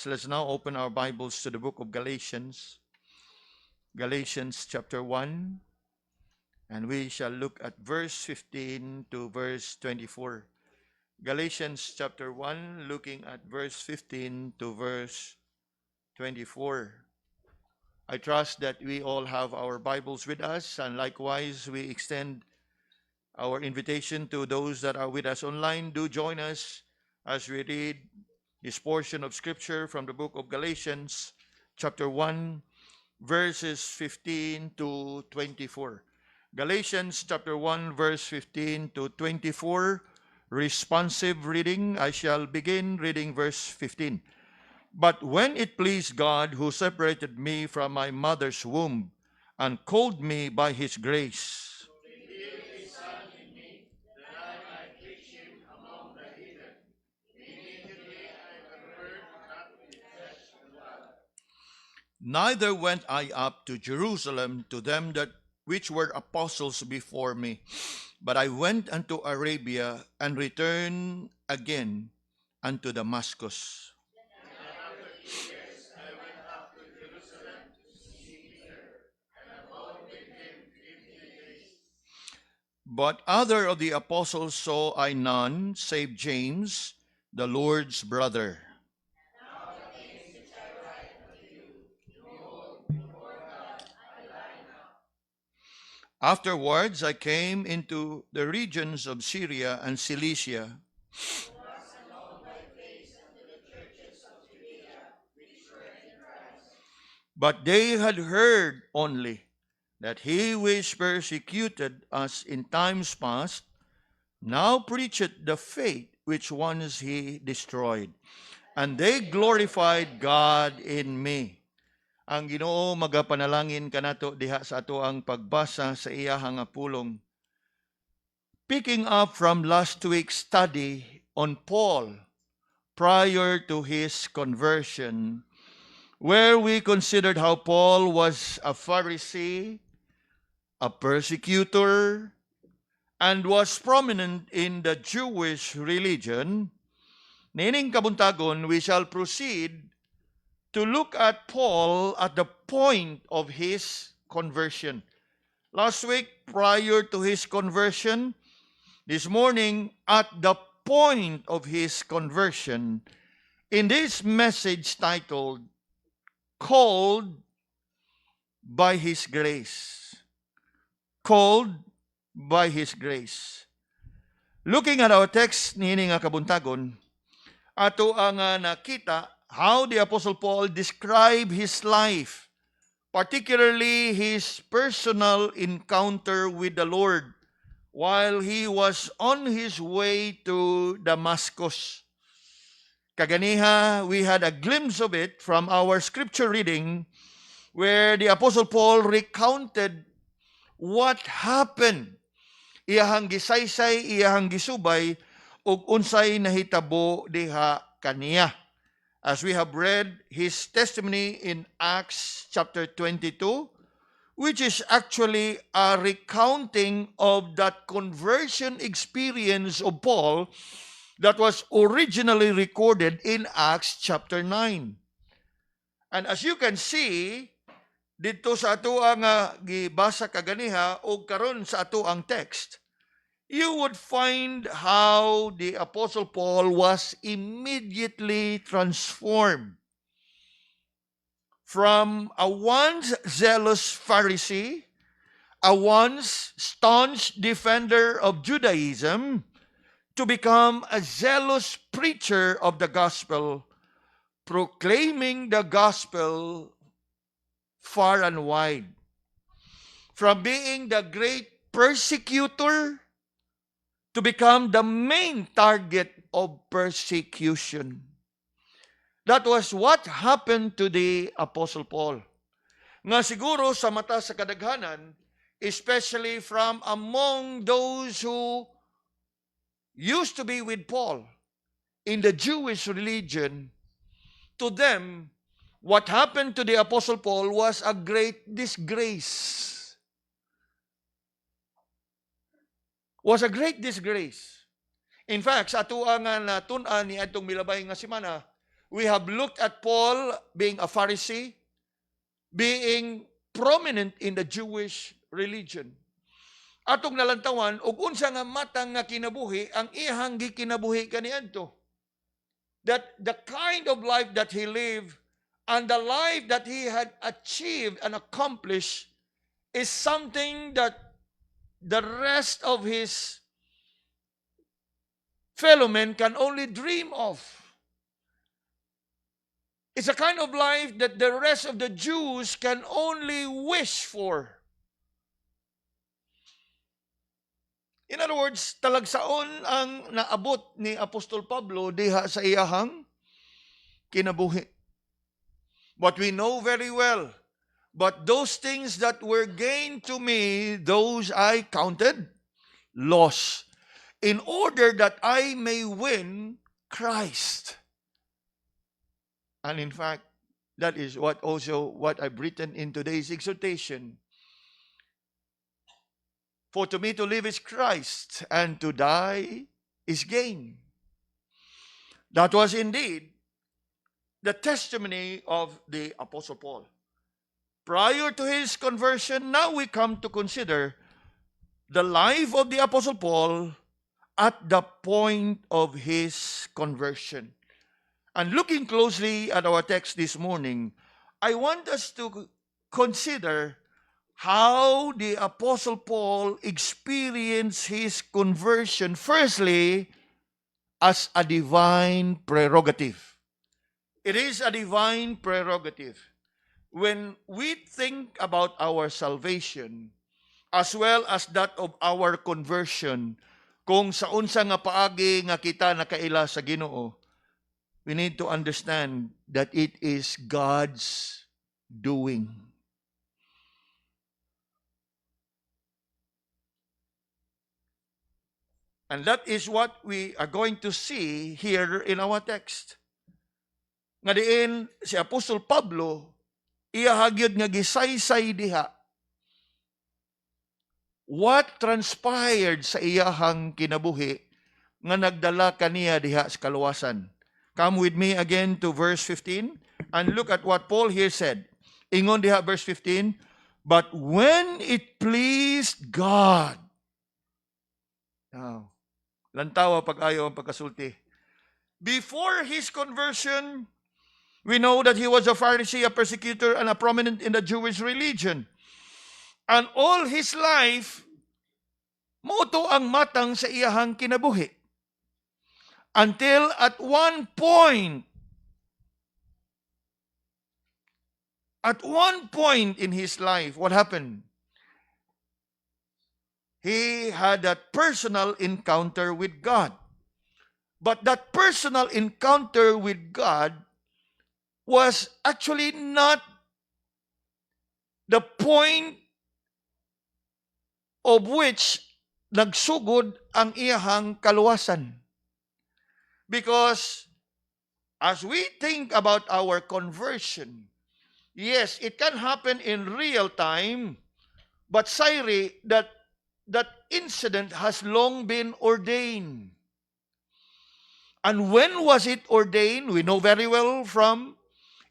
So let's now open our Bibles to the book of Galatians, Galatians chapter 1, and we shall look at verse 15 to verse 24. Galatians chapter 1, looking at verse 15 to verse 24. I trust that we all have our Bibles with us, and likewise we extend our invitation to those that are with us online. Do join us as we read this portion of Scripture from the book of Galatians, chapter 1, verses 15 to 24. Galatians chapter 1, verse 15 to 24, responsive reading. I shall begin reading verse 15. But when it pleased God, who separated me from my mother's womb and called me by his grace, neither went I up to Jerusalem to them that which were apostles before me, but I went unto Arabia and returned again unto Damascus. But other of the apostles saw I none, save James, the Lord's brother. Afterwards I came into the regions of Syria and Cilicia, but they had heard only that he which persecuted us in times past now preacheth the faith which once he destroyed. And they glorified God in me. Ang Ginoo magapanalangin kanato diha sa ato ang pagbasa sa iyahang pulong. Picking up from last week's study on Paul prior to his conversion, where we considered how Paul was a Pharisee, a persecutor, and was prominent in the Jewish religion, nining kabuntagon, we shall proceed to look at Paul at the point of his conversion. Last week, prior to his conversion, this morning, at the point of his conversion, in this message titled, Called by His Grace. Called by His grace. Looking at our text, nining nga kabuntagon, ato ang nakita how the Apostle Paul described his life, particularly his personal encounter with the Lord while he was on his way to Damascus. Kaganiha, we had a glimpse of it from our scripture reading where the Apostle Paul recounted what happened. Iyahang gisaysay, iyahang gisubay, ug unsay nahitabo diha kaniya. As we have read his testimony in Acts chapter 22, which is actually a recounting of that conversion experience of Paul that was originally recorded in Acts chapter 9. And as you can see, dito sa ato ang gibasa kaganiha o karon sa ato ang text, you would find how the Apostle Paul was immediately transformed from a once zealous Pharisee, a once staunch defender of Judaism, to become a zealous preacher of the gospel, proclaiming the gospel far and wide. From being the great persecutor to become the main target of persecution. That was what happened to the Apostle Paul. Nga siguro sa mata sa kadaghanan, especially from among those who used to be with Paul in the Jewish religion, to them, what happened to the Apostle Paul was a great disgrace. Was a great disgrace. In fact, sa ato nga natun-an ni atong milabay nga semana, We have looked at Paul being a Pharisee, being prominent in the Jewish religion. Atong nalantawan, ug unsa nga matang nga kinabuhi, ang iyang gikinabuhi kaniadto. That the kind of life that he lived and the life that he had achieved and accomplished is something that the rest of his fellow men can only dream of. It's a kind of life that the rest of the Jews can only wish for. In other words, talagsaon ang naabot ni Apostol Pablo diha sa iyahang kinabuhi. But we know very well, but those things that were gained to me, those I counted loss, in order that I may win Christ. And in fact, that is what I've written in today's exhortation. For to me to live is Christ, and to die is gain. That was indeed the testimony of the Apostle Paul. Prior to his conversion, now we come to consider the life of the Apostle Paul at the point of his conversion. And looking closely at our text this morning, I want us to consider how the Apostle Paul experienced his conversion, firstly, as a divine prerogative. It is a divine prerogative. When we think about our salvation, as well as that of our conversion, kung sa unsa nga paagi nga kita nakaila sa Ginoo, we need to understand that it is God's doing. And that is what we are going to see here in our text. Nga diin si Apostol Pablo, iya hagyod nga gisaysay diha what transpired sa iyahang kinabuhi nga nagdala kaniya diha sa kaluwasan. Come with me again to verse 15 and look at what Paul here said. Ingon diha verse 15, but when it pleased God. Now, lantawa pag-ayo ang pagkasulti. Before his conversion, we know that he was a Pharisee, a persecutor, and a prominent in the Jewish religion. And all his life, moto ang matang sa iyahang kinabuhi. Until at one point in his life, what happened? He had that personal encounter with God. But that personal encounter with God was actually not the point of which nagsugod ang iyahang kaluwasan. Because as we think about our conversion, yes, it can happen in real time, but sayri, that incident has long been ordained. And when was it ordained? We know very well from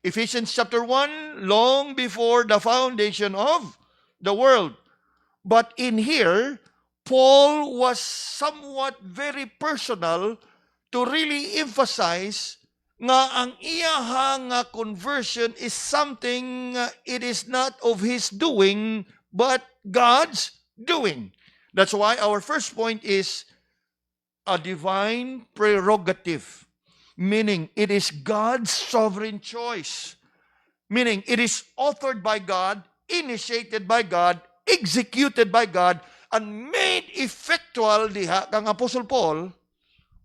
Ephesians chapter 1, long before the foundation of the world. But in here, Paul was somewhat very personal to really emphasize nga ang iyahang conversion is something, it is not of his doing, but God's doing. That's why our first point is a divine prerogative, meaning it is God's sovereign choice, meaning it is authored by God, initiated by God, executed by God, and made effectual diha kang Apostle Paul,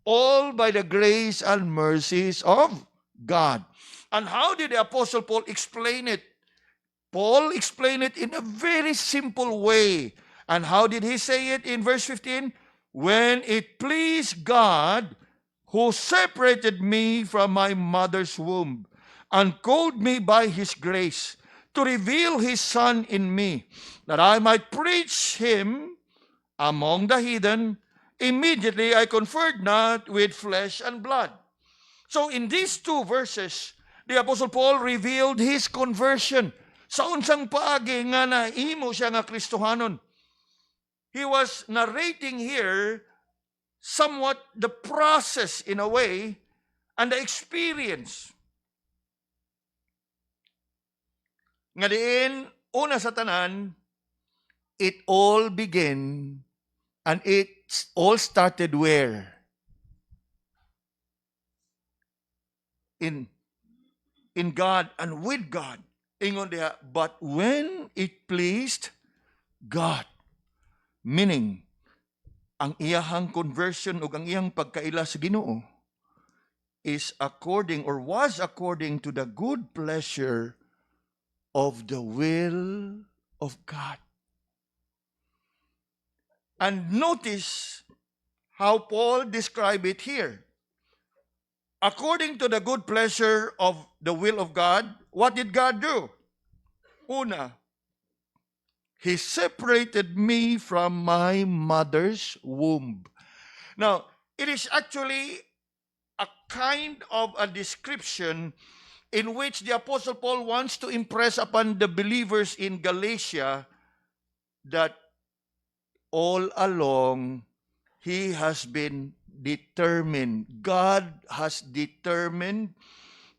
all by the grace and mercies of God. And how did the Apostle Paul explain it? Paul explained it in a very simple way. And how did he say it in verse 15? When it pleased God, who separated me from my mother's womb and called me by his grace to reveal his Son in me, that I might preach him among the heathen, immediately I conferred not with flesh and blood. So in these two verses, the Apostle Paul revealed his conversion. Sa unsang paagi nga nahimo siya nga Kristohanon. He was narrating here somewhat the process in a way and the experience. Nga diin, una sa tanan, it all began and it all started where? In God and with God. Ingon diha, but when it pleased God. Meaning, ang iyahang conversion o ang iyang pagkaila sa Ginoo is according or was according to the good pleasure of the will of God. And notice how Paul described it here. According to the good pleasure of the will of God, what did God do? Una, He separated me from my mother's womb. Now, it is actually a kind of a description in which the Apostle Paul wants to impress upon the believers in Galatia that all along he has been determined. God has determined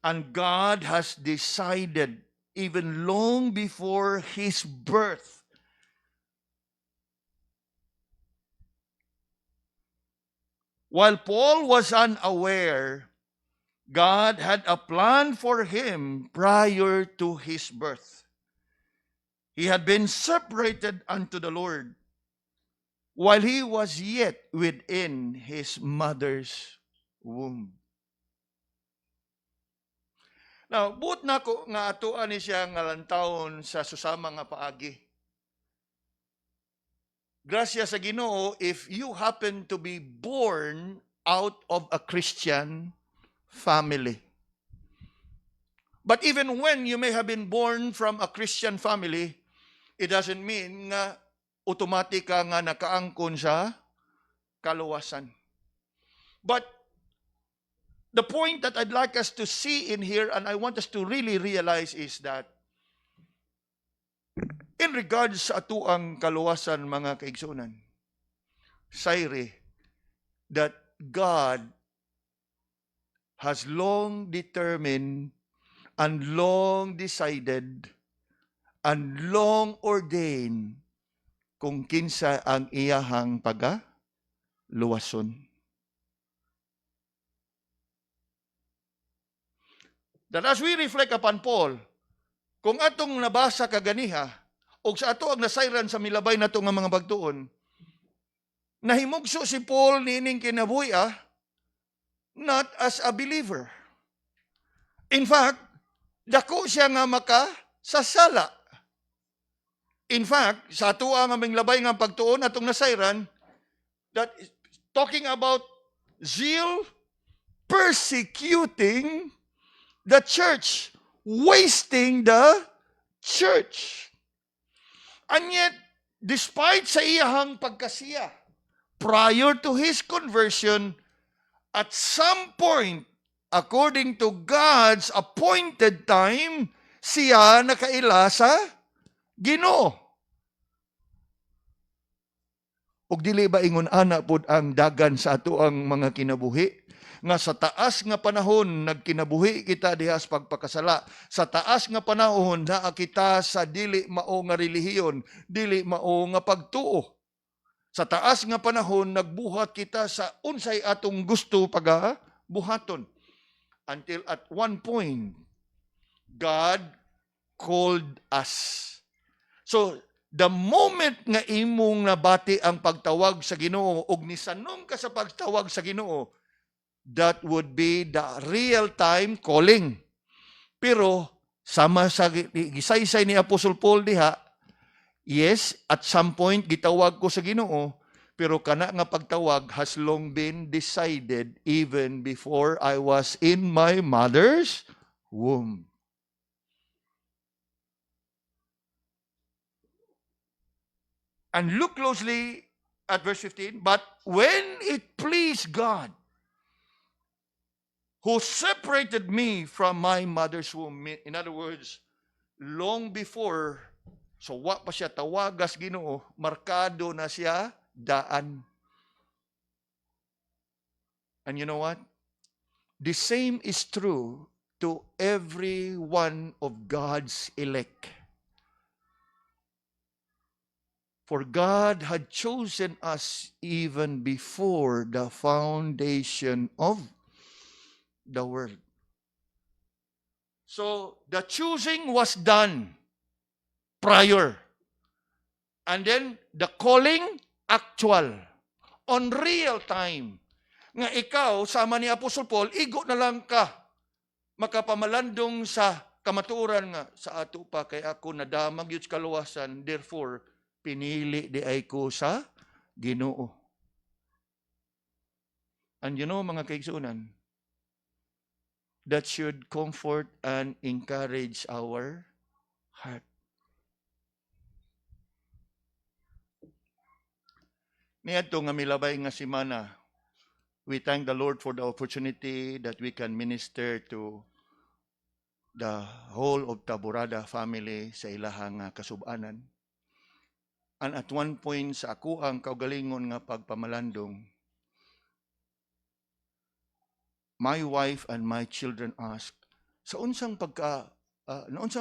and God has decided even long before his birth. While Paul was unaware, God had a plan for him prior to his birth. He had been separated unto the Lord while he was yet within his mother's womb. Now, buot na ko nga atuan ni siya nga lantawon sa susama nga paagi. Grasya sa Ginoo, if you happen to be born out of a Christian family. But even when you may have been born from a Christian family, it doesn't mean nga automatic ka nga nakaangkon sa kaluwasan. But the point that I'd like us to see in here, and I want us to really realize, is that in regards sa atuang kaluwasan, mga kaigsunan, sayre, that God has long determined and long decided and long ordained kung kinsa ang iyahang pagaluwason. That as we reflect upon Paul, kung atong nabasa kaganiha, o sa ato ang nasayran sa milabay na ito nga mga pagtuon, nahimugso si Paul nining kinabuhi not as a believer. In fact, dako siya nga makasasala. In fact, sa ato ang aming labay nga pagtuon atong nasayran, that is talking about zeal persecuting the church, wasting the church. And yet, despite sa iyahang pagkasiya, prior to his conversion, at some point, according to God's appointed time, siya nakaila sa Ginoo. Ug dili ba ingon ana pod ang dagan sa ato ang mga kinabuhi? Nga sa taas nga panahon nagkinabuhi kita diha sa pagpakasala. Sa taas nga panahon naa kita sa dili mao nga relihiyon, dili mao nga pagtuo. Sa taas nga panahon nagbuhat kita sa unsay atong gusto pagabuhaton. Until at one point God called us. So the moment nga imong nabati ang pagtawag sa Ginoo ug nisanom ka sa pagtawag sa Ginoo, that would be the real-time calling. Pero, sama sa gisaysay ni Apostle Paul diha, yes, at some point, gitawag ko sa Ginoo, pero kana nga pagtawag has long been decided even before I was in my mother's womb. And look closely at verse 15. But when it pleased God, who separated me from my mother's womb. In other words, long before, so wa pa siya tawagas Ginoo, markado na siya daan. And you know what? The same is true to every one of God's elect. For God had chosen us even before the foundation of the world. So the choosing was done prior. And then the calling, actual. On real time. Nga ikaw, sama ni Apostol Paul, igo na lang ka. Makapamalandong sa kamaturan nga sa ato pa kay ako nadamag yun kaluwasan. Therefore, pinili di ay ko sa Ginoo. And you know, mga kaigsunan, that should comfort and encourage our heart. Niadto nga milabay nga simana, we thank the Lord for the opportunity that we can minister to the whole of Taborada family sa ilahang kasubanan. And at one point sa ako ang kaugalingon nga pagpamalandong, my wife and my children asked, sa unsang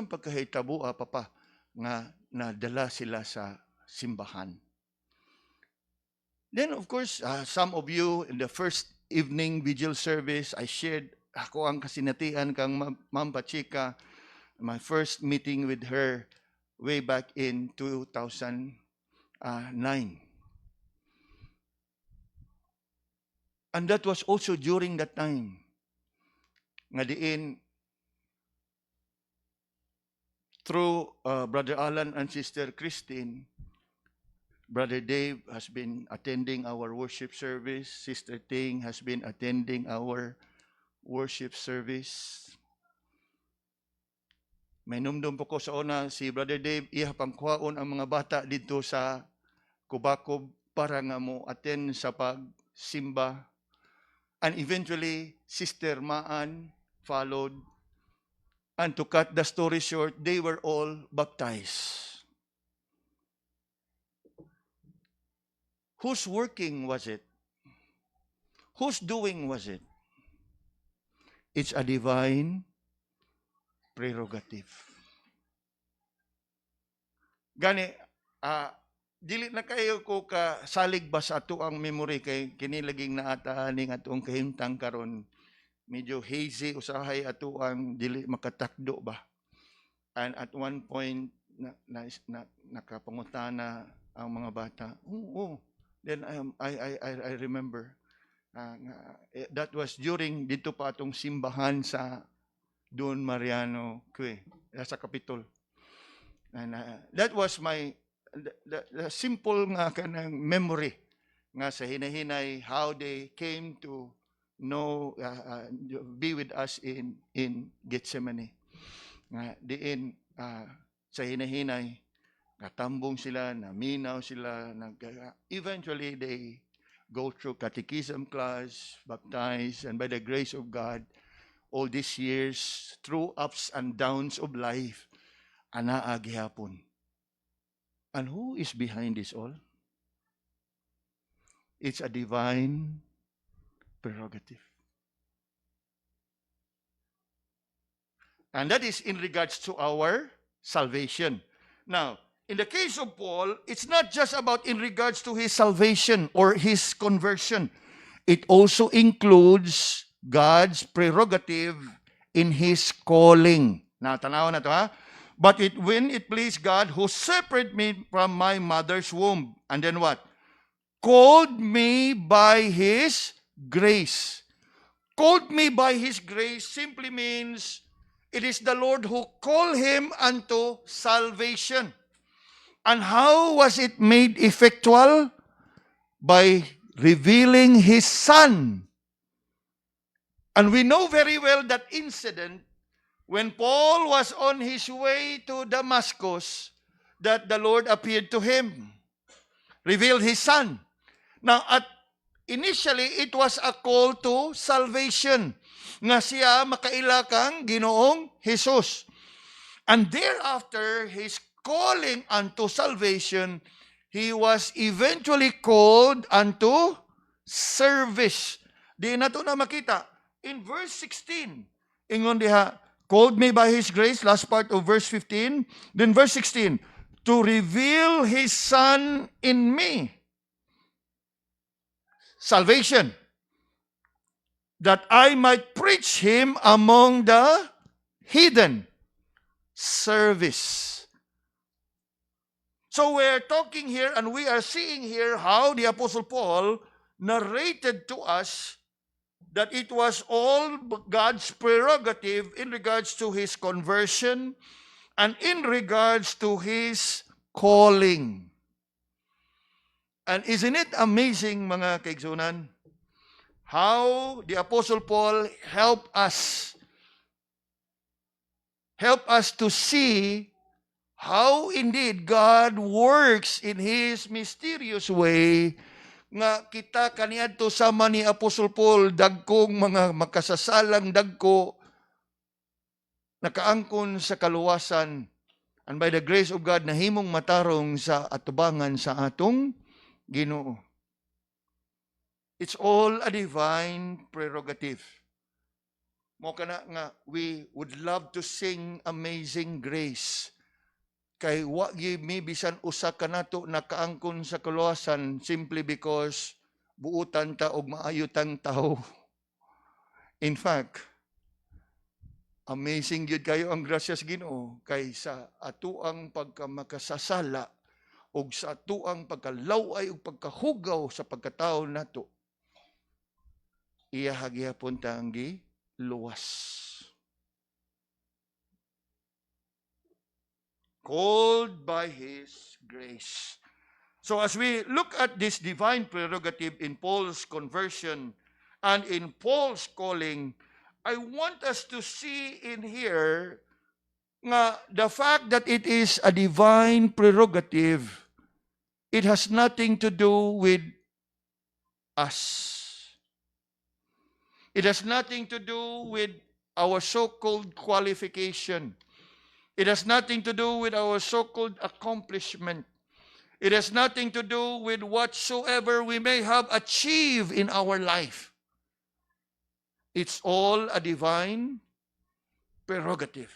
pagkahitabo papa nga nadala sila sa simbahan. Then of course, some of you in the first evening vigil service, I shared ako ang kasinatian kang Ma'am Pachika, my first meeting with her way back in 2009. And that was also during that time. Nga diin, through Brother Alan and Sister Christine, Brother Dave has been attending our worship service. Sister Ting has been attending our worship service. May numdum po ko sa una, si Brother Dave, iya pangkuhaon ang mga bata dito sa Kubakob para nga mo attend sa pagsimba. And eventually, Sister Maan followed. And to cut the story short, they were all baptized. Whose working was it? Whose doing was it? It's a divine prerogative. Gani, dili na kayo ko kasalig ba sa ato ang memory kay kinilaging naatahaning atong kahimtang karon. Medyo hazy usahay ato ang dili makatakdo ba. And at one point nakapangutana ang mga bata. Then I remember that was during dito pa atong simbahan sa Don Mariano Cue, sa Capitol. And that was my the simple nga kanang memory nga sa hinahinay how they came to know be with us in Gethsemane. Nga diin sa hinahinay katambong sila, naminaw sila, eventually they go through catechism class, baptized, and by the grace of God, all these years, through ups and downs of life, anaa gihapon. And who is behind this all? It's a divine prerogative. And that is in regards to our salvation. Now, in the case of Paul, it's not just about in regards to his salvation or his conversion. It also includes God's prerogative in his calling. Now, tanaw na to ha. But when it pleased God who separated me from my mother's womb. And then what? Called me by His grace. Called me by His grace simply means it is the Lord who called him unto salvation. And how was it made effectual? By revealing His Son. And we know very well that incident when Paul was on his way to Damascus, that the Lord appeared to him, revealed His Son. Now, at initially, it was a call to salvation. Nga siya makaila kang Ginoong Jesus. And thereafter, his calling unto salvation, he was eventually called unto service. Di na ito na makita. In verse 16, ingon diha, called me by his grace, last part of verse 15. Then verse 16, to reveal his Son in me. Salvation. That I might preach him among the heathen. Service. So we're talking here and we are seeing here how the Apostle Paul narrated to us that it was all God's prerogative in regards to his conversion and in regards to his calling. And isn't it amazing, mga kaigsunan, how the Apostle Paul helped us to see how indeed God works in His mysterious way nga kita kaniadto sama ni Apostle Paul dagkong mga makasasalang dagko nakaangkon sa kaluwasan and by the grace of God nahimong matarong sa atubangan sa atong Ginoo. It's all a divine prerogative. Mo kana nga we would love to sing Amazing Grace. Kay wa gyud mi bisan usa ka nato nakaangkon sa kaluwasan simply because buutan ta og maayo tang tawo. In fact, amazing gyud kayo ang grasya sa Ginoo kay sa atuang pagkamakasasala og sa atuang pagkalaway ug pagkahugaw sa pagkatawo nato. Iya hagyapon ta ang luwas. Called by His grace. So as we look at this divine prerogative in Paul's conversion and in Paul's calling, I want us to see in here nga the fact that it is a divine prerogative, it has nothing to do with us. It has nothing to do with our so-called qualification. It has nothing to do with our so-called accomplishment. It has nothing to do with whatsoever we may have achieved in our life. It's all a divine prerogative.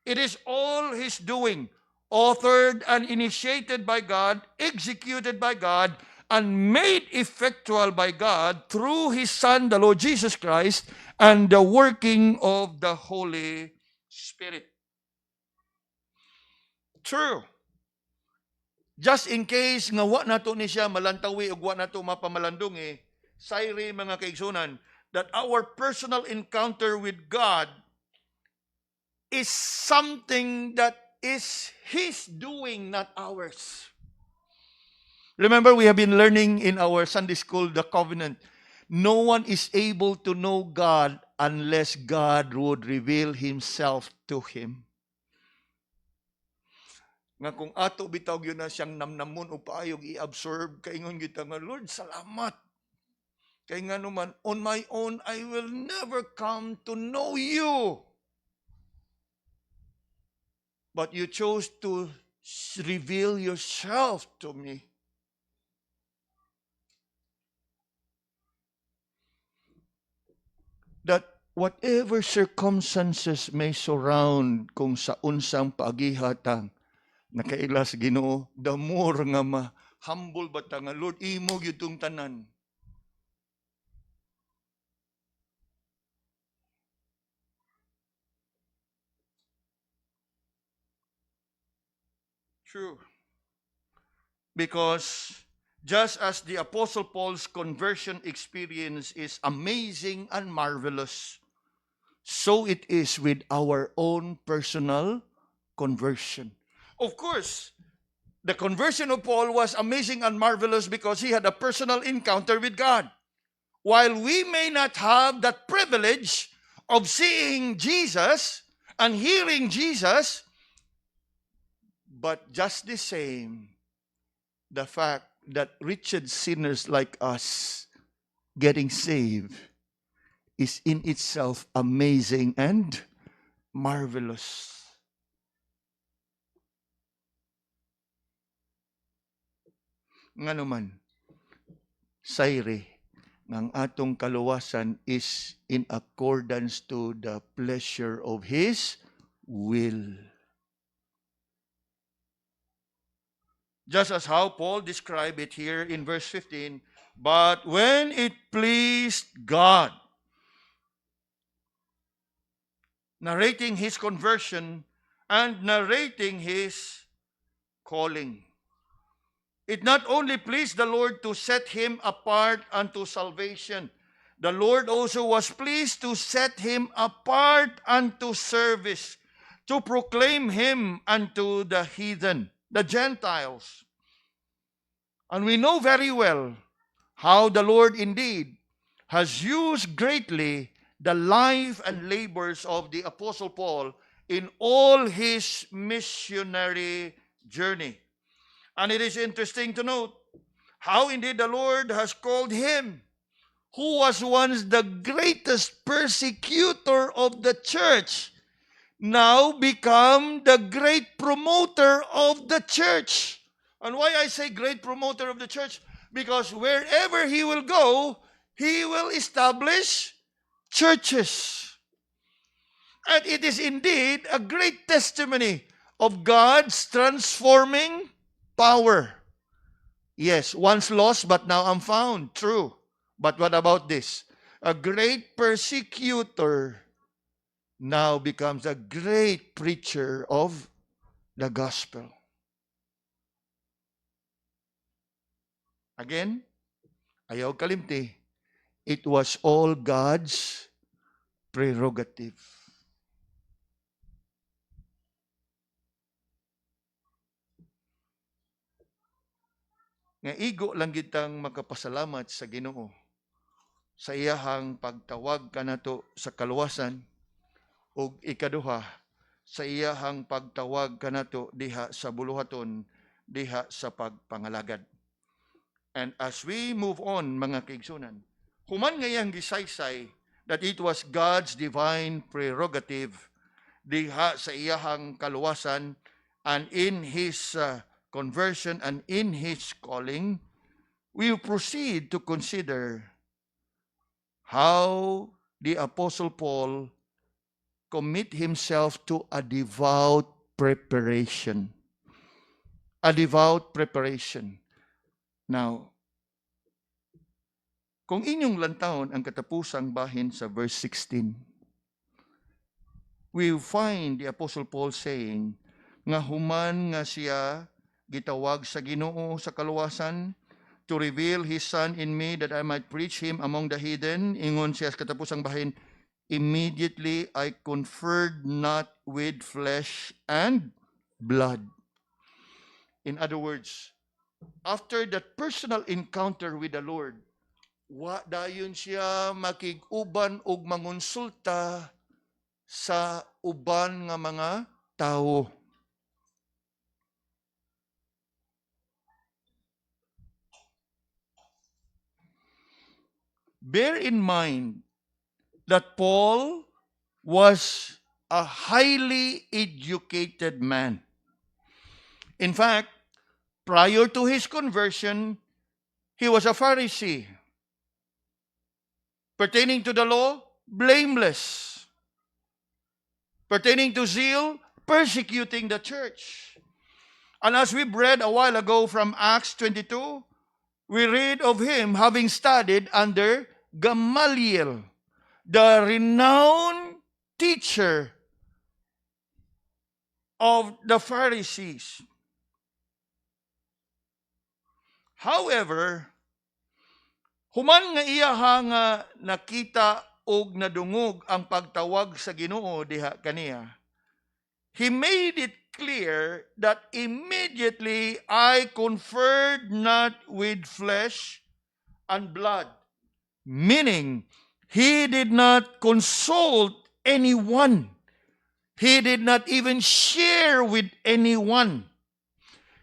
It is all His doing, authored and initiated by God, executed by God, and made effectual by God through His Son, the Lord Jesus Christ, and the working of the Holy Spirit. True. Just in case nga wa nato ni siya malantawi ug wa nato mapamalandungi, sayri mga kaigsunan, that our personal encounter with God is something that is His doing, not ours. Remember, we have been learning in our Sunday school, the covenant. No one is able to know God unless God would reveal Himself to him. Nga kung ato bitaw yun na siyang namnamon o paayog i-absorb, kaingon kita nga, Lord, salamat. Kaya nga naman, on my own, I will never come to know you. But you chose to reveal yourself to me. That whatever circumstances may surround kung sa unsang paagihatang nakailas Ginoo, the more nga humble ba ta nga, Lord, imo gyud tong tanan. True. Because just as the Apostle Paul's conversion experience is amazing and marvelous, so it is with our own personal conversion. Of course, the conversion of Paul was amazing and marvelous because he had a personal encounter with God. While we may not have that privilege of seeing Jesus and hearing Jesus, but just the same, the fact that wretched sinners like us getting saved is in itself amazing and marvelous. Nga naman, sayre, ng atong kaluwasan is in accordance to the pleasure of His will. Just as how Paul described it here in verse 15, but when it pleased God, narrating his conversion and narrating his calling. It not only pleased the Lord to set him apart unto salvation, the Lord also was pleased to set him apart unto service, to proclaim him unto the heathen, the Gentiles. And we know very well how the Lord indeed has used greatly the life and labors of the Apostle Paul in all his missionary journey. And it is interesting to note how indeed the Lord has called him, who was once the greatest persecutor of the church, now become the great promoter of the church. And why I say great promoter of the church? Because wherever he will go, he will establish churches. And it is indeed a great testimony of God's transforming power. Yes, once lost, but now I'm found. True. But what about this? A great persecutor now becomes a great preacher of the gospel. Again, ayaw kalimti, it was all God's prerogative. Nga igo lang kitang makapasalamat sa Ginoo sa iyahang pagtawag kanato sa kaluwasan, ug ikaduha sa iyahang pagtawag kanato diha sa buluhaton, diha sa pagpangalagad. And as we move on, mga kaigsunan, human ngayang gisaysay that it was God's divine prerogative diha sa iyahang kaluwasan and in His conversion and in His calling, we proceed to consider how the Apostle Paul commit himself to a devout preparation. A devout preparation. Now, kung inyong lantawon ang katapusang bahin sa verse 16, we find the Apostle Paul saying, nga human nga siya gitawag sa Ginoo sa kaluwasan, to reveal His Son in me that I might preach Him among the heathen, ingon siya sa katapusang bahin, immediately I conferred not with flesh and blood. In other words, after that personal encounter with the Lord, wa dayon siya makig-uban og mangonsulta sa uban nga mga tao. Bear in mind that Paul was a highly educated man. In fact, prior to his conversion, he was a Pharisee. Pertaining to the law, blameless. Pertaining to zeal, persecuting the church. And as we read a while ago from Acts 22, we read of him having studied under Gamaliel, the renowned teacher of the Pharisees. However, human nga iya nga nakita og nadungog ang pagtawag sa Ginoo diha kaniya, he made it clear that immediately I conferred not with flesh and blood, meaning he did not consult anyone. He did not even share with anyone.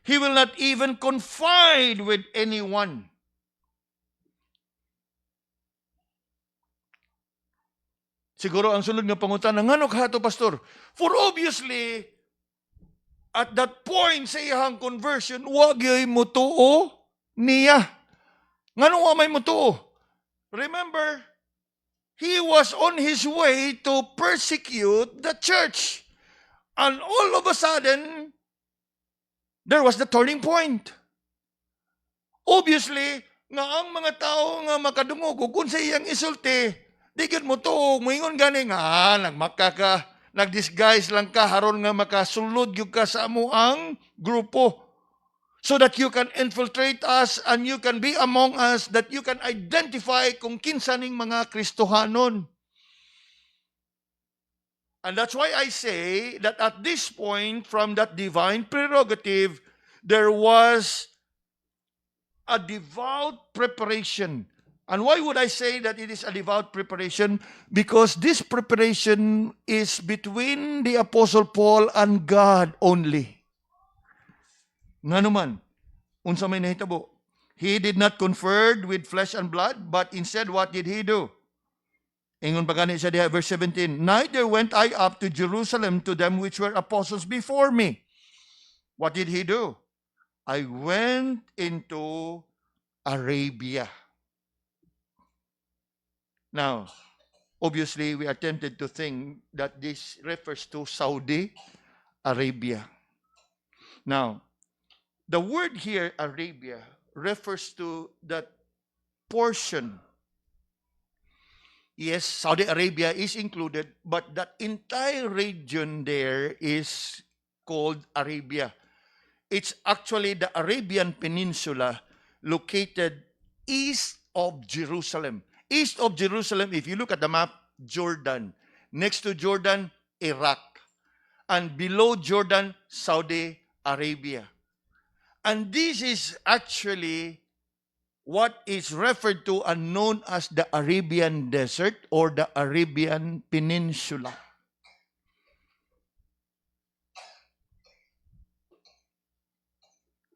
He will not even confide with anyone. Siguro ang sulod nga pangutana, ngano kahato pastor? For obviously, at that point sa iyang conversion, wag yoy mutuo niya. Ngano wa may mutuo? Remember, he was on his way to persecute the church. And all of a sudden, there was the turning point. Obviously, nga ang mga tao nga makadungog kung sa iyang isulti, di gyud mo to, moingon gani nga, nag-disguise lang ka, haron nga makasulod gyud ka sa amo ang grupo. So that you can infiltrate us and you can be among us, that you can identify kung kinsaning mga Kristohanon. And that's why I say that at this point, from that divine prerogative, there was a devout preparation. And why would I say that it is a devout preparation? Because this preparation is between the Apostle Paul and God only. Nga naman, unsa may nahitabo? He did not confer with flesh and blood, but instead, what did he do? Ingon pa gani siya diha, verse 17, neither went I up to Jerusalem to them which were apostles before me. What did he do? I went into Arabia. Now, obviously, we are tempted to think that this refers to Saudi Arabia. Now, the word here, Arabia, refers to that portion. Yes, Saudi Arabia is included, but that entire region there is called Arabia. It's actually the Arabian Peninsula located east of Jerusalem. East of Jerusalem, if you look at the map, Jordan. Next to Jordan, Iraq. And below Jordan, Saudi Arabia. And this is actually what is referred to and known as the Arabian Desert or the Arabian Peninsula.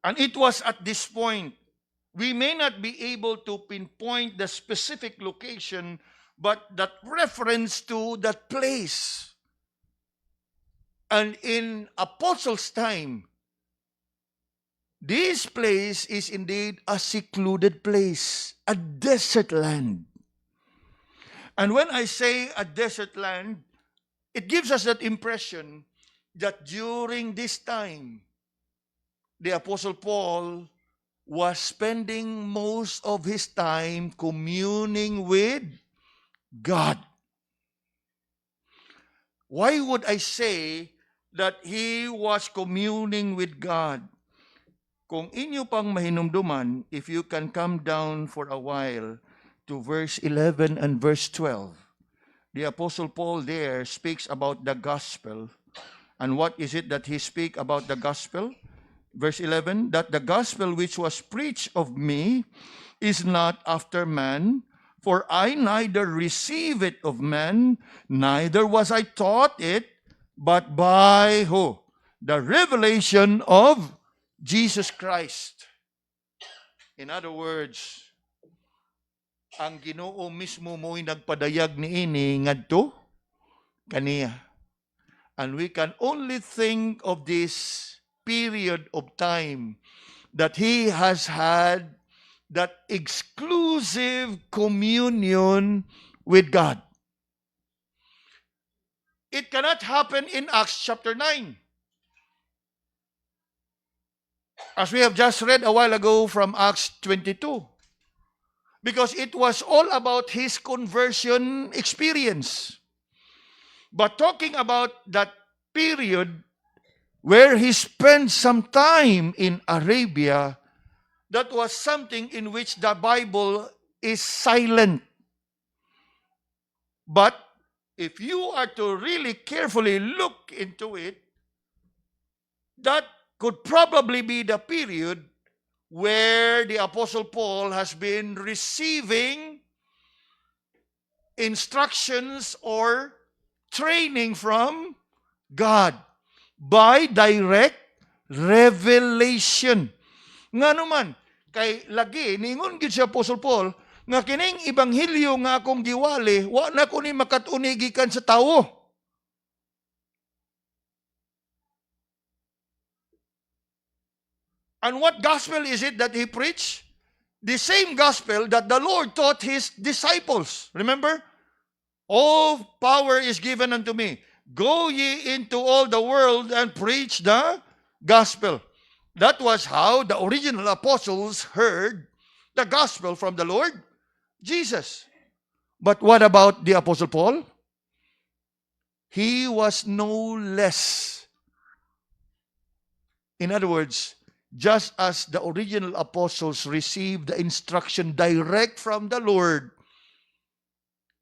And it was at this point, we may not be able to pinpoint the specific location, but that reference to that place. And in Apostles' time, this place is indeed a secluded place, a desert land. And when I say a desert land, it gives us that impression that during this time, the Apostle Paul was spending most of his time communing with God. Why would I say that he was communing with God? Kung inyo pang mahinumduman, if you can come down for a while to verse 11 and verse 12, the Apostle Paul there speaks about the gospel. And what is it that he speaks about the gospel? Verse 11, that the gospel which was preached of me is not after man, for I neither receive it of man, neither was I taught it, but by who? The revelation of Jesus Christ. In other words, ang Ginoo mismo mo'y nagpadayag niini ngadto kaniya. And we can only think of this period of time that he has had that exclusive communion with God. It cannot happen in Acts chapter 9. As we have just read a while ago from Acts 22. Because it was all about his conversion experience. But talking about that period where he spent some time in Arabia, that was something in which the Bible is silent. But if you are to really carefully look into it, that could probably be the period where the Apostle Paul has been receiving instructions or training from God by direct revelation. Nga naman, kay lagi, ningon gid si Apostle Paul, nga kining ibanghilyo nga akong giwali, wa na ko ni makatunigikan sa tawo. And what gospel is it that he preached? The same gospel that the Lord taught his disciples. Remember? All power is given unto me. Go ye into all the world and preach the gospel. That was how the original apostles heard the gospel from the Lord Jesus. But what about the Apostle Paul? He was no less. In other words, just as the original apostles received the instruction direct from the Lord,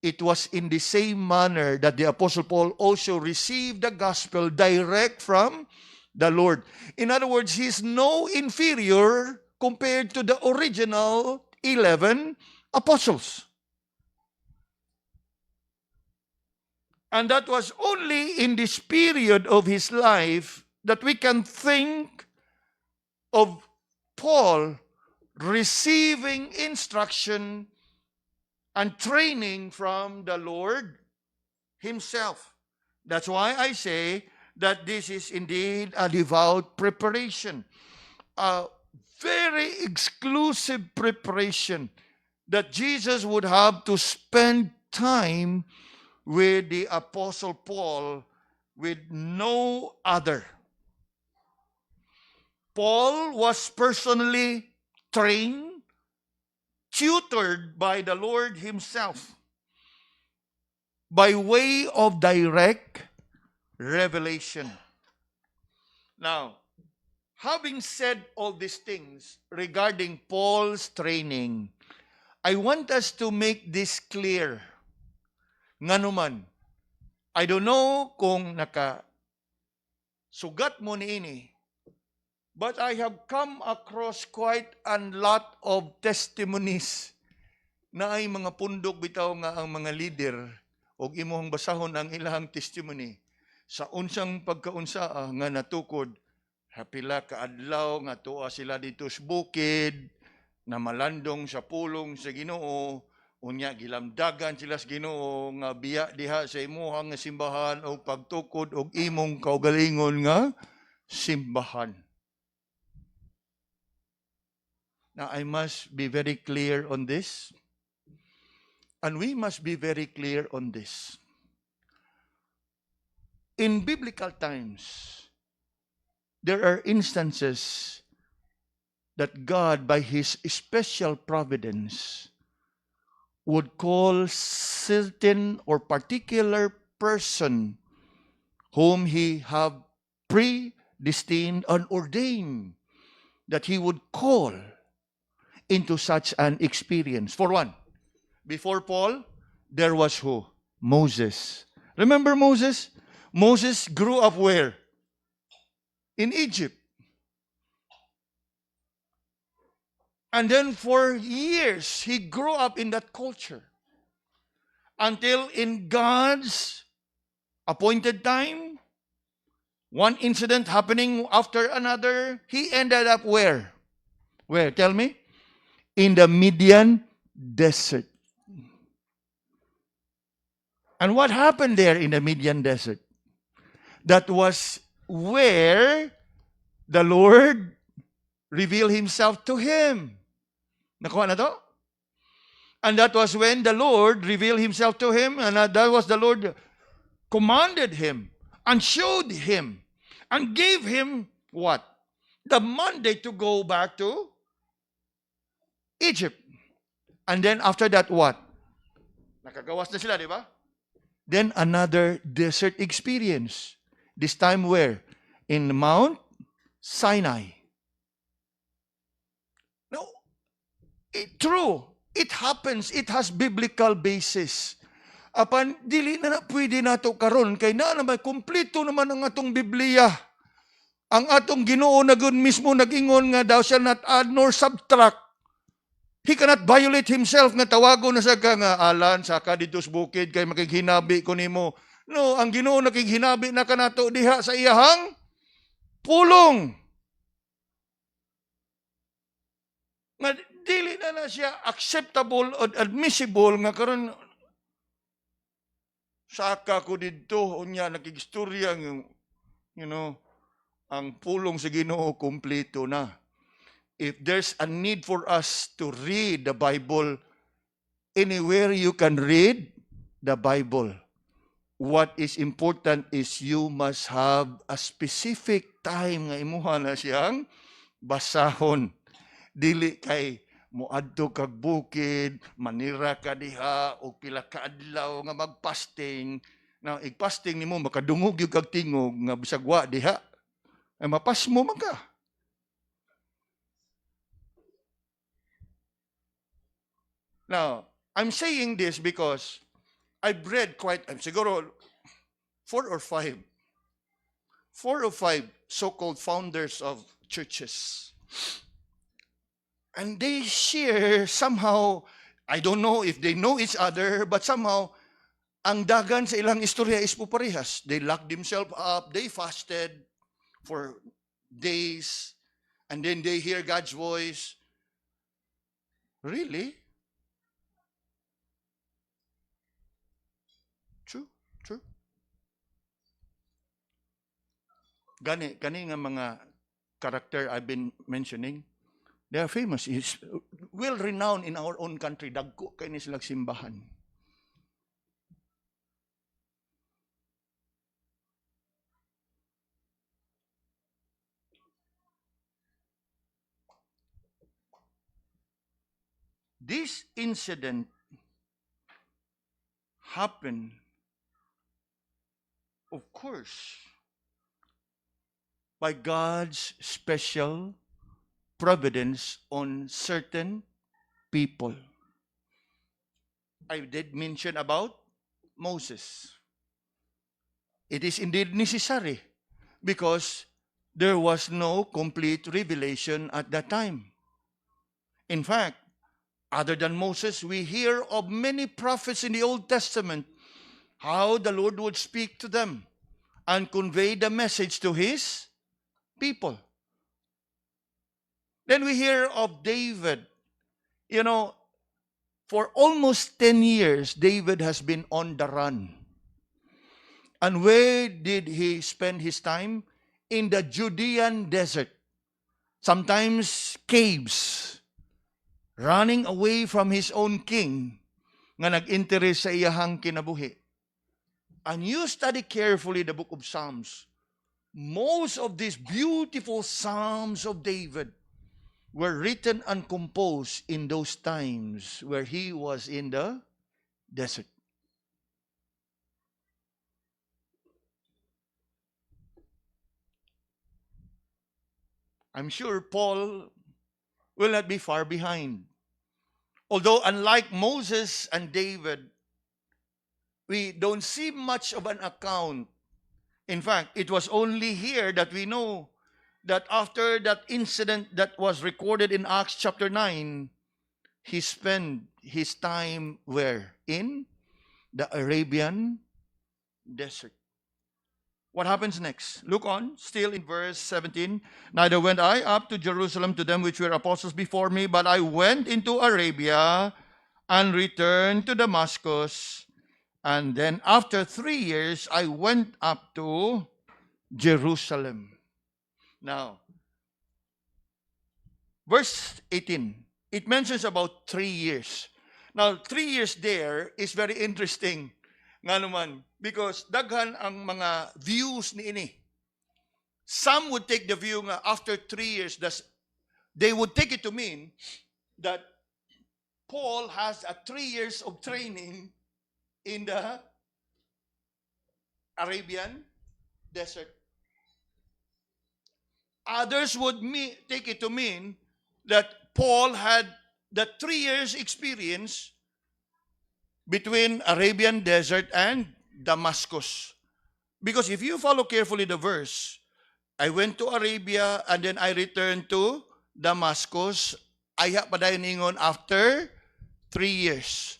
it was in the same manner that the Apostle Paul also received the gospel direct from the Lord. In other words, he is no inferior compared to the original 11 apostles. And that was only in this period of his life that we can think of Paul receiving instruction and training from the Lord himself. That's why I say that this is indeed a devout preparation, a very exclusive preparation that Jesus would have to spend time with the Apostle Paul with no other. Paul was personally trained, tutored by the Lord himself by way of direct revelation. Now, having said all these things regarding Paul's training, I want us to make this clear. Nga naman, I don't know kung sugat mo niini, but I have come across quite a lot of testimonies na ay mga pundok bitaw nga ang mga leader og imong basahon ang ilang testimony sa unsang pagkaunsaa nga natukod hapila ka adlaw nga tuwa sila dito sa bukid na malandong sa pulong sa Ginoo, unya gilamdagan sila sa Ginoo nga biya diha sa imuhang nga simbahan o pagtukod og imong kaugalingon nga simbahan. Now, I must be very clear on this. And we must be very clear on this. In biblical times, there are instances that God, by His special providence, would call certain or particular person whom He have predestined and ordained that He would call into such an experience. For one, before Paul, there was who? Moses. Remember Moses? Moses grew up where? In Egypt. And then for years, he grew up in that culture. Until in God's appointed time, one incident happening after another, he ended up where? Where? Tell me. In the Midian desert. And what happened there in the Midian desert? That was where the Lord revealed Himself to him. Nakuha na to? And that was when the Lord revealed Himself to him, and that was the Lord commanded him and showed him and gave him what? The mandate to go back to Egypt. And then after that, what? Nakagawas na sila, di ba? Then another desert experience. This time where? In Mount Sinai. No, true. It happens. It has biblical basis. Apan, dili na pwede nato karon kay na naman, kumplito naman ang atong Biblia. Ang atong Ginoo na gun mismo nag-ingon nga thou shall not add nor subtract. He cannot violate himself nga tawago na sa ka nga alan sa ka dito sa bukid kay makighinabi ko nimo. No, ang Ginoo nakighinabi na kanato diha sa iyahang pulong. Nga dili na siya acceptable o admissible nga karon saka ko didto unya nakigistorya ng ang pulong sa Ginoo kumpleto na. If there's a need for us to read the Bible, anywhere you can read the Bible. What is important is you must have a specific time nga imuha na siyang basahon. Dili kay moadto kag bukid, manira ka diha o pila ka adlaw nga magpasting. Na igpasting nimo makadungog gyud kag tingog nga bisag wa diha. Ay mapasmo man ka. Now, I'm saying this because I've read siguro four or five so-called founders of churches. And they share somehow, I don't know if they know each other, but somehow, ang dagan sa ilang istorya is puparehas. They locked themselves up, they fasted for days, and then they hear God's voice. Really? True. Gani nga mga character I've been mentioning, they are famous. Is well-renowned in our own country. Dagko kay ni silang simbahan. This incident happened, of course, by God's special providence on certain people. I did mention about Moses. It is indeed necessary because there was no complete revelation at that time. In fact, other than Moses, we hear of many prophets in the Old Testament, how the Lord would speak to them and convey the message to His people. Then we hear of David. For almost 10 years, David has been on the run. And where did he spend his time? In the Judean desert. Sometimes caves. Running away from his own king nga nag-interest sa iyahang kinabuhi. And you study carefully the book of Psalms. Most of these beautiful Psalms of David were written and composed in those times where he was in the desert. I'm sure Paul will not be far behind. Although unlike Moses and David, we don't see much of an account. In fact, it was only here that we know that after that incident that was recorded in Acts chapter 9, he spent his time where? In the Arabian desert. What happens next? Look on, still in verse 17. Neither went I up to Jerusalem to them which were apostles before me, but I went into Arabia and returned to Damascus. And then after 3 years, I went up to Jerusalem. Now, verse 18, it mentions about 3 years. Now, 3 years there is very interesting nga naman because daghan ang mga views ni ini. Some would take the view nga after 3 years, they would take it to mean that Paul has a 3 years of training in the Arabian desert. Others would take it to mean that Paul had the 3 years experience between Arabian desert and Damascus. Because if you follow carefully the verse, I went to Arabia and then I returned to Damascus. Aya pa dayon ingon after 3 years.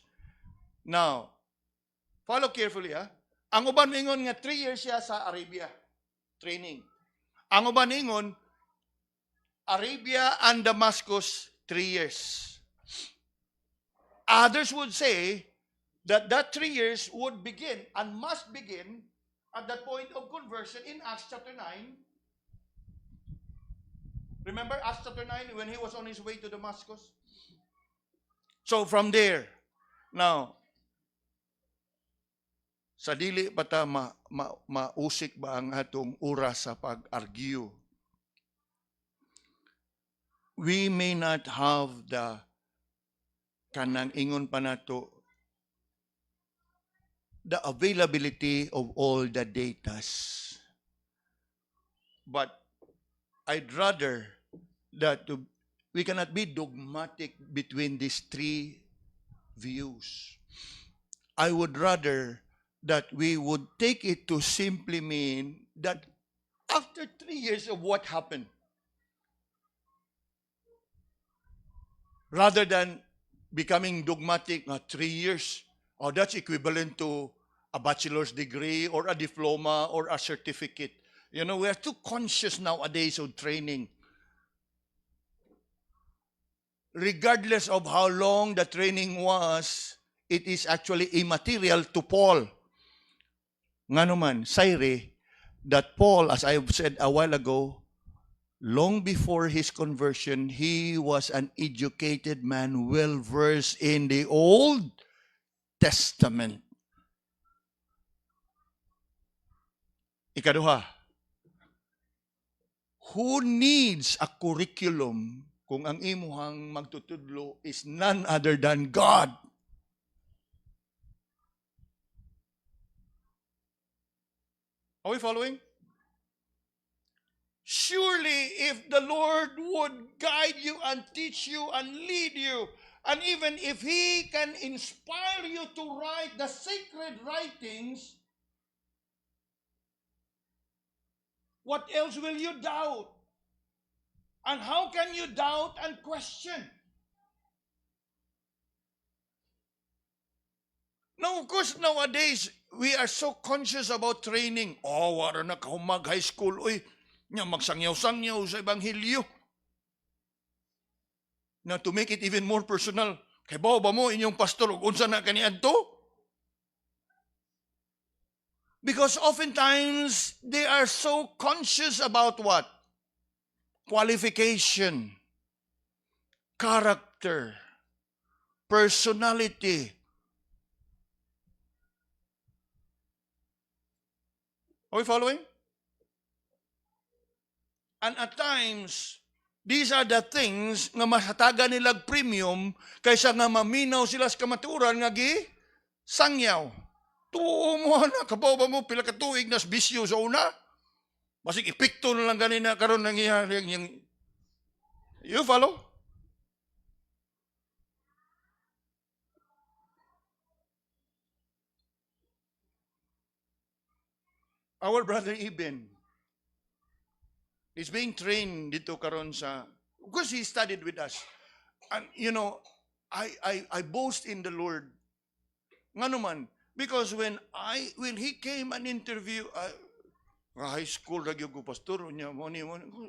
Now, follow carefully ha. Ang uban ingon nga 3 years siya sa Arabia training. Ang uban ingon Arabia and Damascus 3 years. Others would say that 3 years would begin and must begin at that point of conversion in Acts chapter 9. Remember Acts chapter 9 when he was on his way to Damascus? So from there, now, sa dili pa ta mausik ba ang atong oras sa pag-argue? We may not have the kanang ingon pa nato the availability of all the datas. But I'd rather that we cannot be dogmatic between these three views. I would rather that we would take it to simply mean that after 3 years of what happened, rather than becoming dogmatic, 3 years, that's equivalent to a bachelor's degree or a diploma or a certificate. You know, we are too conscious nowadays of training. Regardless of how long the training was, it is actually immaterial to Paul. Nga naman, Sayre, that Paul, as I said a while ago, long before his conversion, he was an educated man, well-versed in the Old Testament. Ikaduha, who needs a curriculum kung ang imuhang magtutudlo is none other than God? Are we following? Surely, if the Lord would guide you and teach you and lead you, and even if He can inspire you to write the sacred writings, what else will you doubt? And how can you doubt and question? Now, of course, nowadays, we are so conscious about training. Wala na kahumag high school. Uy, nga magsangyaw-sangyaw sa Ebanghelyo. Now, to make it even more personal, kay ba mo inyong pastor ug unsa na kaniadto? Because oftentimes, they are so conscious about what? Qualification, character, personality. Are we following? And at times, these are the things nga mahatagan nilag premium kaysa nga maminaw sila sa kamaturan nga sangyaw. Tuo mo na, kabaw ba mo, pila ka tuig nas bisyo sa una? Basig ipikto na lang ganina karon nangyayari yung... You follow? Our brother Eben is being trained dito karon sa... Because he studied with us. And you know, I boast in the Lord. Nga naman, because when he came and interview, high school nagyog ko pastor niya mo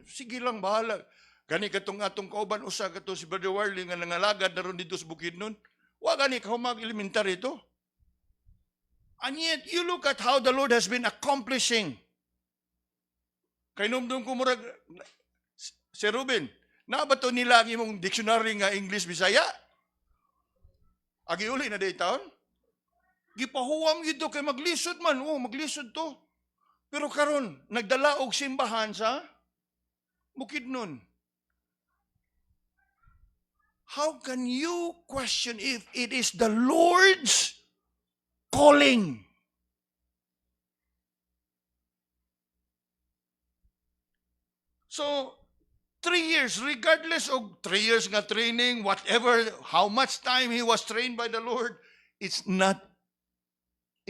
sige lang bahala. Gani katong atong kauban usa kato si Brother Warley nga nangalagad na ron dito sa Bukidnon. Wa gani ka mag elementary to. And yet, you look at how the Lord has been accomplishing. Kay numdum ko murag, si Ruben, nabato nila ang imong dictionary nga English-Bisaya? Agi uli na day taon? Gipahuwam gito kay maglisod man. Maglisod to. Pero karon nagdala og simbahan sa Bukidnon. How can you question if it is the Lord's calling? So, 3 years, regardless of 3 years nga training, whatever, how much time he was trained by the Lord, it's not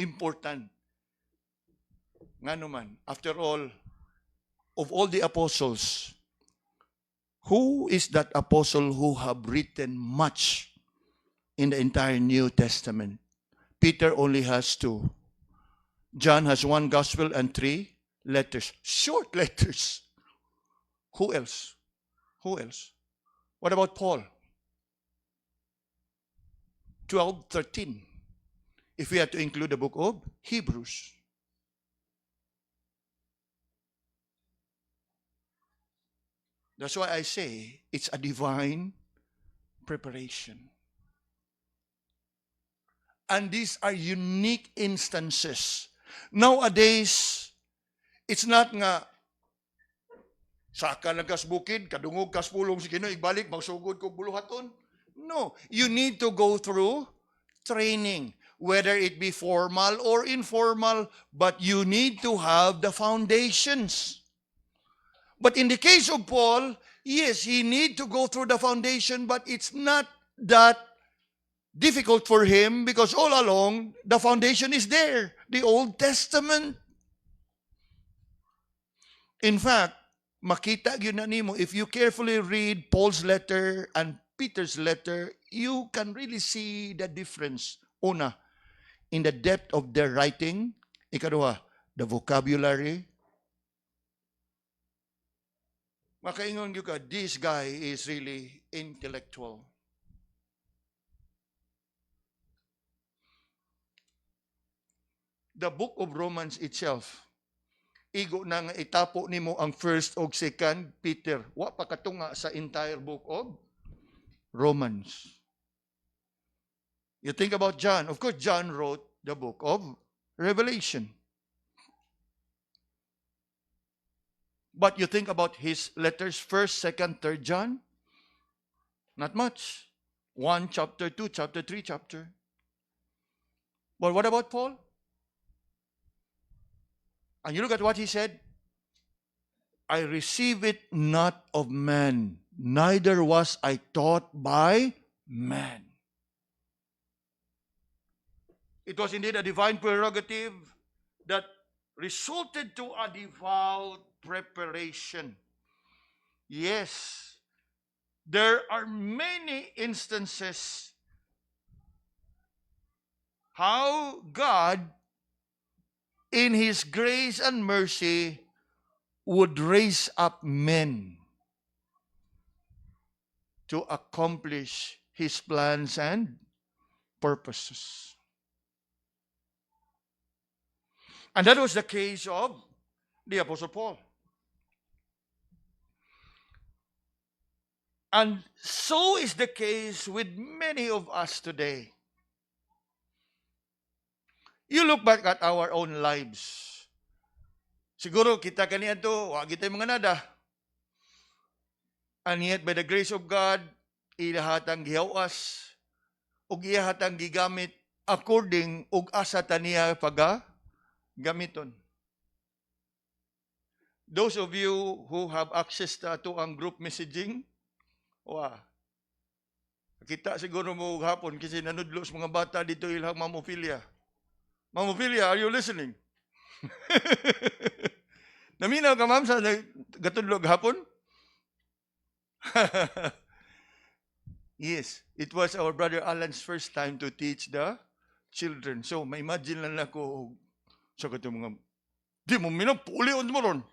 important. Nga naman, after all, of all the apostles, who is that apostle who have written much in the entire New Testament? Peter only has 2. John has 1 gospel and 3 letters. Short letters. Who else? Who else? What about Paul? 12, 13. If we had to include the book of Hebrews. That's why I say it's a divine preparation. And these are unique instances. Nowadays, it's not nga, saka nagkas bukid, kadungog kas pulong si Kino, igbalik, magsugod ko buluhaton. No, you need to go through training, whether it be formal or informal, but you need to have the foundations. But in the case of Paul, yes, he need to go through the foundation, but it's not that difficult for him because all along, the foundation is there, the Old Testament. In fact, makita yun na nimo, if you carefully read Paul's letter and Peter's letter, you can really see the difference. Una, in the depth of their writing. Ikaduha, the vocabulary. Makaingon yun ka, this guy is really intellectual. The book of Romans itself, igo na nga itapo nimo ang 1st o 2nd Peter. Wa pa katunga sa entire book of Romans. You think about John. Of course, John wrote the book of Revelation. But you think about his letters, 1st, 2nd, 3rd John? Not much. 1 chapter, 2 chapter, 3 chapter. But what about Paul? And you look at what he said, I receive it not of man, neither was I taught by man. It was indeed a divine prerogative that resulted to a devout preparation. Yes, there are many instances how God, in His grace and mercy, would raise up men to accomplish His plans and purposes. And that was the case of the Apostle Paul. And so is the case with many of us today. You look back at our own lives. Siguro kita kaniya to, wag kita mga nada. And yet by the grace of God, ilahatang gihawas, ug ilahatang gigamit according ug asa taniya gamiton. Those of you who have access to ang group messaging, kita siguro mo hapon kasi nanudlo sa mga bata dito ilang mamophilia. Mamophilia, are you listening? Naminaw ka, ma'am, sa gatudlog hapon? Yes, it was our brother Alan's first time to teach the children. So, ma-imagine lang ako sa katong mga, di mo minapuli on mo ron.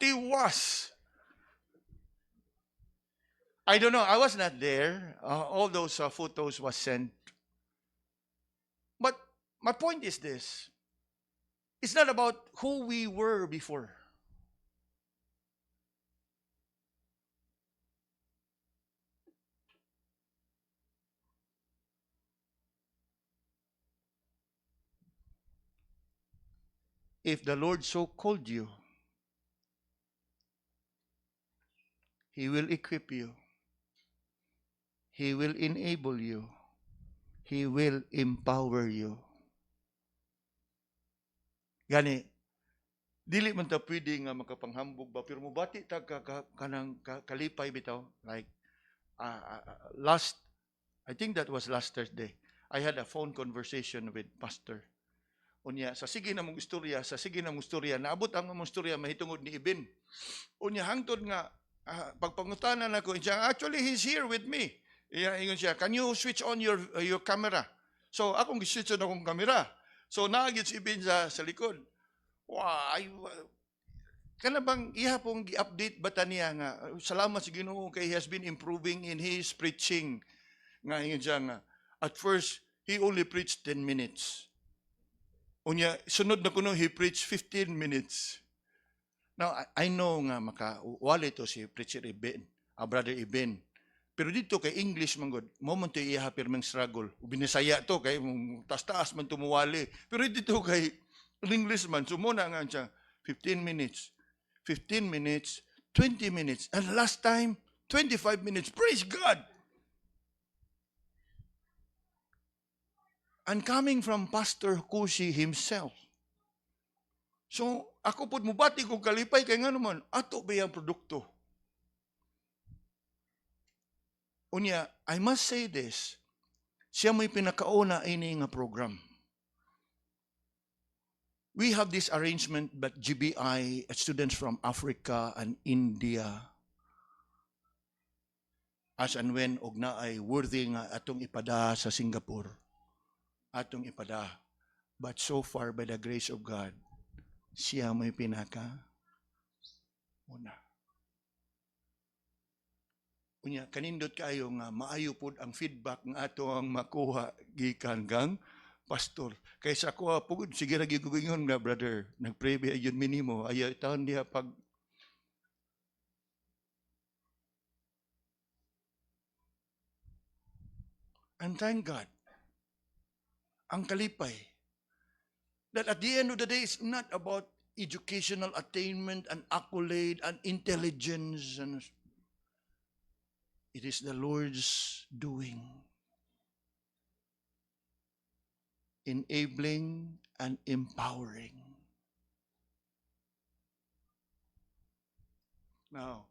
Tiwas. I don't know, I was not there. All those photos was sent. But my point is this. It's not about who we were before. If the Lord so called you, He will equip you. He will enable you. He will empower you. Gani, dili man ta pwede nga makapanghambog ba, pero mubati ta kanang kalipay bitaw. Like, I think that was last Thursday, I had a phone conversation with Pastor. Unya, sa sige na mong istorya, naabot ang mong istorya, mahitungod ni Ibin. Unya, hangtod nga, pagpangutanan ako, actually, he's here with me. Ingon siya, can you switch on your camera? So, akong switch on akong camera. So, naagit si Ibin sa likod. Kana bang iha pong gi-update ba niya nga, salamat sa Ginoo kay he has been improving in his preaching. Nga ingon siya nga, At first, he only preached 10 minutes. Unya, sunod na kuno, he preached 15 minutes. Now, I know nga wali to si Preacher Iben, Brother Iben. Pero dito kay English man god, moment to iya pirmang struggle. Binisaya to kay taas-taas man tumuwali. Pero dito kay English man, sumuna nga siya 15 minutes. 15 minutes, 20 minutes, and last time 25 minutes. Praise God. And coming from Pastor Kushi himself. So, ako po mubati kong kalipay kay nga naman, ato ba yung produkto? Unya, I must say this, siya may pinakauna ini nga program. We have this arrangement that GBI, students from Africa and India, as and when og na ay worthy nga atong ipada sa Singapore, atong ipada. But so far, by the grace of God, siya may pinaka una. Unya, kanindot kayo nga maayo pod ang feedback nga ato ang makuha gikan kang pastor. Kaysa ako pugod sige ra gigugingon nga brother, nagpray ba yun minimo ayaw taon diha pag and thank God ang kalipay that at the end of the day it's not about educational attainment and accolade and intelligence and it is the Lord's doing. Enabling and empowering. Now,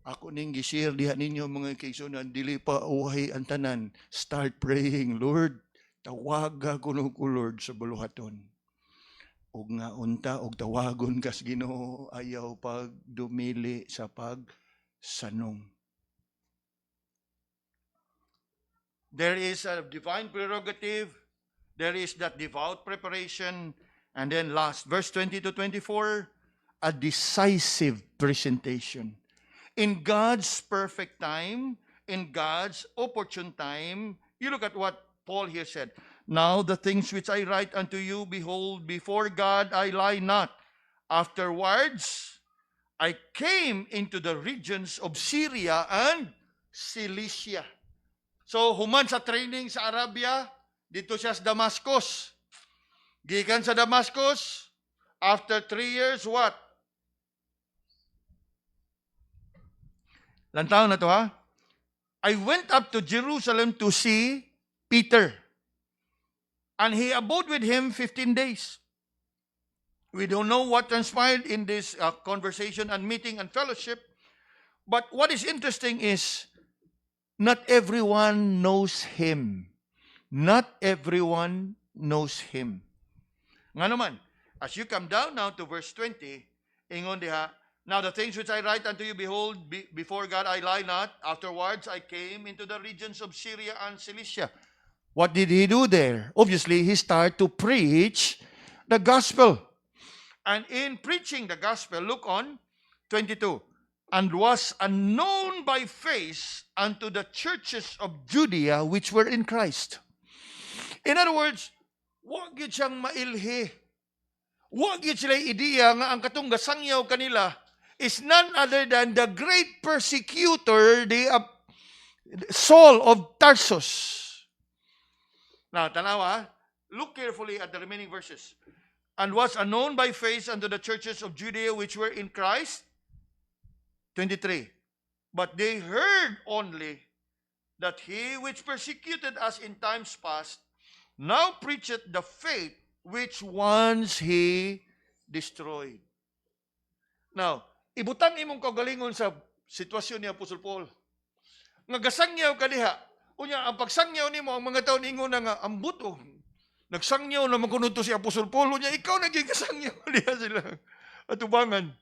ako ning gi-share diha ninyo mga kaigsunan, dili pa uhay ang tanan. Start praying, Lord, tawaga ko Lord sa buluhaton. Og nga unta og tawagon kas Ginoo ayaw pag dumili sa pagsanong. There is a divine prerogative. There is that devout preparation. And then last, verse 20 to 24, a decisive presentation. In God's perfect time, in God's opportune time, you look at what Paul here said. Now the things which I write unto you, behold, before God I lie not. Afterwards, I came into the regions of Syria and Cilicia. So, human sa training sa Arabia, dito siya sa Damascus. Gikan sa Damascus, after 3 years, what? Lantaw na to ha? I went up to Jerusalem to see Peter. And he abode with him 15 days. We don't know what transpired in this conversation and meeting and fellowship. But what is interesting is, not everyone knows him. Not everyone knows him. Nga naman, as you come down now to verse 20, ingon diha, now the things which I write unto you, behold, before God I lie not. Afterwards I came into the regions of Syria and Cilicia. What did he do there? Obviously, he started to preach the gospel. And in preaching the gospel, look on 22. And was unknown by face unto the churches of Judea which were in Christ. In other words, wag yun siyang mailhi. Wag yun sila ideya nga ang katong gasangyaw kanila is none other than the great persecutor, the Saul of Tarsus. Now, tanawa, look carefully at the remaining verses. And was unknown by face unto the churches of Judea which were in Christ. 23. But they heard only that he which persecuted us in times past now preacheth the faith which once he destroyed. Now, ibutang imong kaugalingon sa sitwasyon ni Apostol Paul. Nga gasangyaw ka diha. Unya, ang pagsangyaw nimo ang mga taon ingon na nga, ang buto. Nagsangyaw na magunod to si Apostol Paul. Unya, ikaw naging kasangyaw diha sila. Atubangan.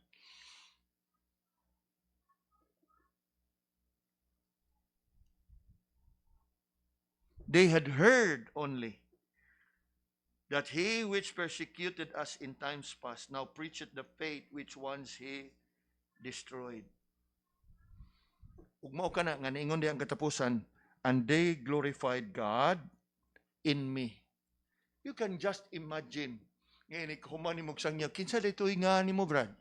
They had heard only that he which persecuted us in times past now preacheth the faith which once he destroyed. Ug mao kana nga niingon di ang katapusan, and they glorified God in me. You can just imagine. Ngayon, ikaw ni mo sang niya, kinsa dito nga ni mo, Brad?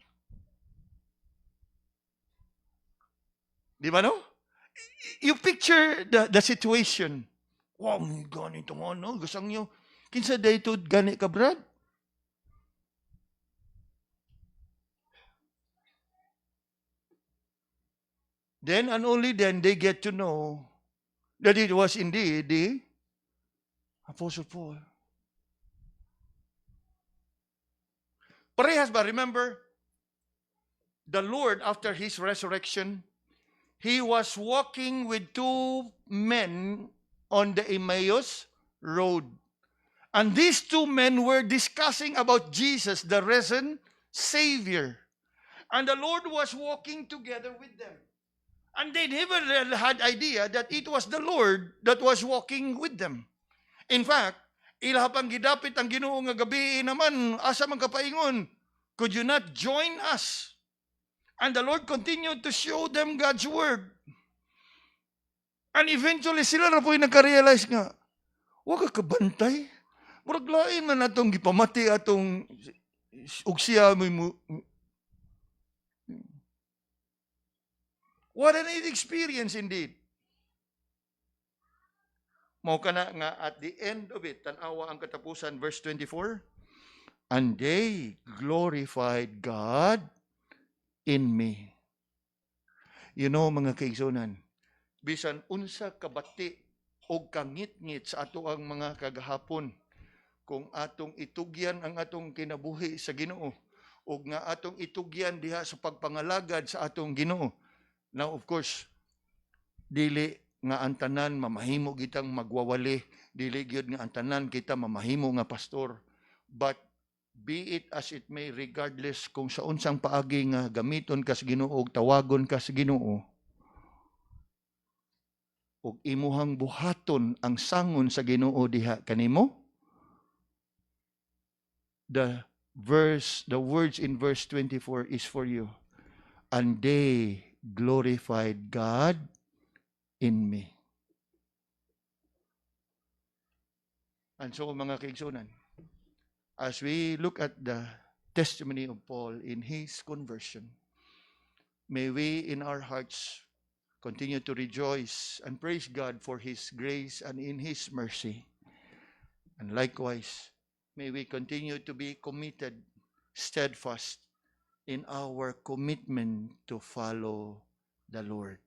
Di ba, no? You picture the situation. Wow, ganito nga, no? Gusang niyo, kinsa dito gani ka, Brad? Then, and only then, they get to know that it was indeed the Apostle Paul. Parehas ba? Remember, the Lord, after His resurrection, He was walking with two men on the Emmaus road. And these two men were discussing about Jesus, the risen Savior. And the Lord was walking together with them. And they never had idea that it was the Lord that was walking with them. In fact, ilahapang gidapit ang Ginoo nga gabi naman, asa man kapaingon, could you not join us? And the Lord continued to show them God's word. And eventually sila na po'y nagka-realize nga, wag ka kabantay. Murag lain man atong gipamati atong ug siya mo. What an experience indeed. Mao kana nga at the end of it, tanawa ang katapusan, verse 24, and they glorified God in me. You know, mga kaigsunan, bisan unsa kabati o kangit-ngit sa ato ang mga kagahapon, kung atong itugyan ang atong kinabuhi sa Ginoo, o nga atong itugyan diha sa pagpangalagad sa atong Ginoo. Now, of course, dili nga ang tanan mamahimo kitang magwawali, dili gyud nga ang tanan kita mamahimo nga pastor. But be it as it may, regardless kung sa unsang paagi nga gamiton kas Ginoo ug tawagon kas Ginoo, ug imuhang buhaton ang sangon sa Ginoo diha kanimo, the words in verse 24 is for you. And they glorified God in me. And so, mga kaigsunan, as we look at the testimony of Paul in his conversion, may we in our hearts continue to rejoice and praise God for His grace and in His mercy. And likewise, may we continue to be committed, steadfast in our commitment to follow the Lord.